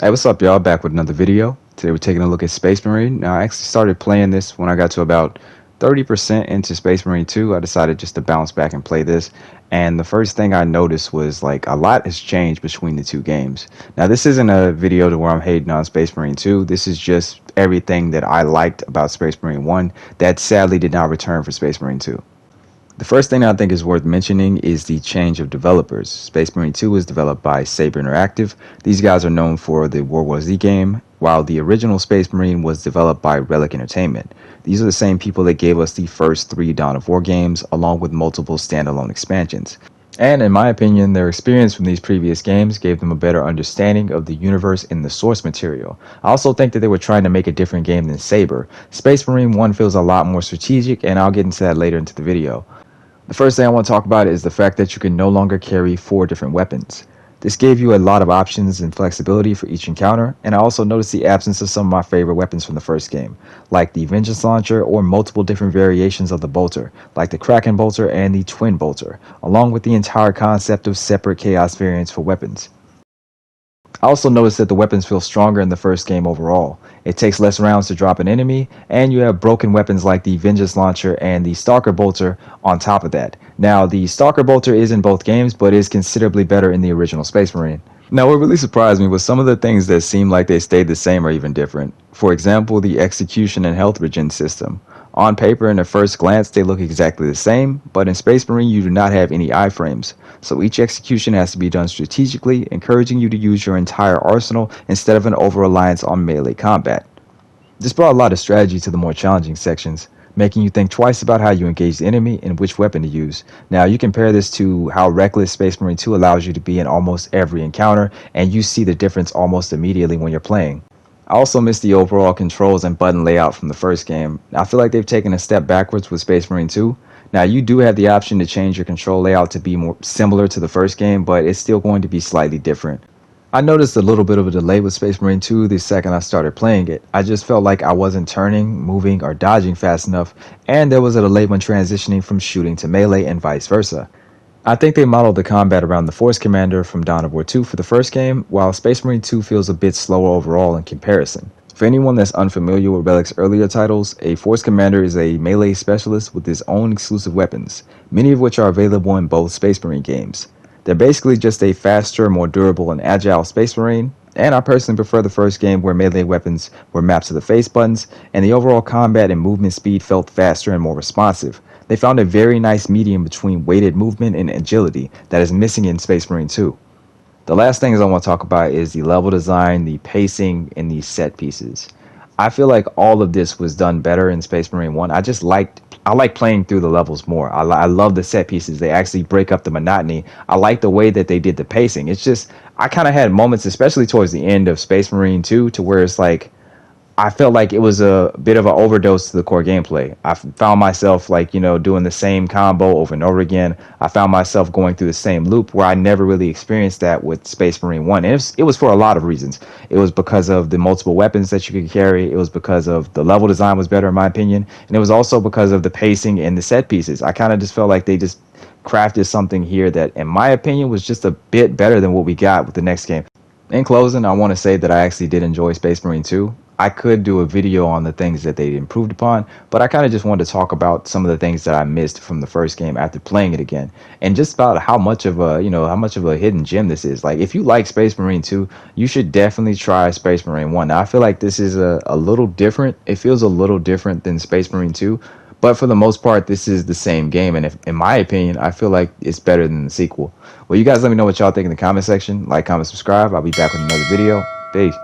Hey, what's up, y'all? Back with another video. Today we're taking a look at Space Marine. Now, I actually started playing this when I got to about 30% into Space Marine 2. I decided just to bounce back and play this. And the first thing I noticed was like a lot has changed between the two games. Now, this isn't a video to where I'm hating on Space Marine 2. This is just everything that I liked about Space Marine 1 that sadly did not return for Space Marine 2. The first thing I think is worth mentioning is the change of developers. Space Marine 2 was developed by Saber Interactive. These guys are known for the World War Z game, while the original Space Marine was developed by Relic Entertainment. These are the same people that gave us the first 3 Dawn of War games, along with multiple standalone expansions. And in my opinion, their experience from these previous games gave them a better understanding of the universe in the source material. I also think that they were trying to make a different game than Saber. Space Marine 1 feels a lot more strategic, and I'll get into that later into the video. The first thing I want to talk about is the fact that you can no longer carry 4 different weapons. This gave you a lot of options and flexibility for each encounter, and I also noticed the absence of some of my favorite weapons from the first game, like the Vengeance Launcher or multiple different variations of the Bolter, like the Kraken Bolter and the Twin Bolter, along with the entire concept of separate Chaos variants for weapons. I also noticed that the weapons feel stronger in the first game overall. It takes less rounds to drop an enemy, and you have broken weapons like the Vengeance Launcher and the Stalker Bolter on top of that. Now, the Stalker Bolter is in both games, but is considerably better in the original Space Marine. Now, what really surprised me was some of the things that seemed like they stayed the same or even different. For example, the execution and health regen system. On paper, in a first glance, they look exactly the same, but in Space Marine you do not have any iframes, so each execution has to be done strategically, encouraging you to use your entire arsenal instead of an over-reliance on melee combat. This brought a lot of strategy to the more challenging sections, making you think twice about how you engage the enemy and which weapon to use. Now, you compare this to how Reckless Space Marine 2 allows you to be in almost every encounter, and you see the difference almost immediately when you're playing. I also miss the overall controls and button layout from the first game. I feel like they've taken a step backwards with Space Marine 2. Now, you do have the option to change your control layout to be more similar to the first game, but it's still going to be slightly different. I noticed a little bit of a delay with Space Marine 2 the second I started playing it. I just felt like I wasn't turning, moving, or dodging fast enough, and there was a delay when transitioning from shooting to melee and vice versa. I think they modeled the combat around the Force Commander from Dawn of War 2 for the first game, while Space Marine 2 feels a bit slower overall in comparison. For anyone that's unfamiliar with Relic's earlier titles, a Force Commander is a melee specialist with his own exclusive weapons, many of which are available in both Space Marine games. They're basically just a faster, more durable, and agile Space Marine, and I personally prefer the first game where melee weapons were mapped to the face buttons, and the overall combat and movement speed felt faster and more responsive. They found a very nice medium between weighted movement and agility that is missing in Space Marine 2. The last things I want to talk about is the level design, the pacing, and the set pieces. I feel like all of this was done better in Space Marine 1. I like playing through the levels more. I love the set pieces. They actually break up the monotony. I like the way that they did the pacing. It's just, I kind of had moments, especially towards the end of Space Marine 2, to where it's like, I felt like it was a bit of an overdose to the core gameplay. I found myself doing the same combo over and over again. I found myself going through the same loop where I never really experienced that with Space Marine 1. And it was for a lot of reasons. It was because of the multiple weapons that you could carry. It was because of the level design was better in my opinion. And it was also because of the pacing and the set pieces. I kind of just felt like they just crafted something here that in my opinion was just a bit better than what we got with the next game. In closing, I want to say that I actually did enjoy Space Marine 2. I could do a video on the things that they improved upon, but I kind of just wanted to talk about some of the things that I missed from the first game after playing it again, and just about how much of a hidden gem this is. Like, if you like Space Marine 2, you should definitely try Space Marine 1. Now, I feel like this is a little different. It feels a little different than Space Marine 2, but for the most part, this is the same game, and in my opinion, I feel like it's better than the sequel. Well, you guys let me know what y'all think in the comment section. Like, comment, subscribe. I'll be back with another video. Peace.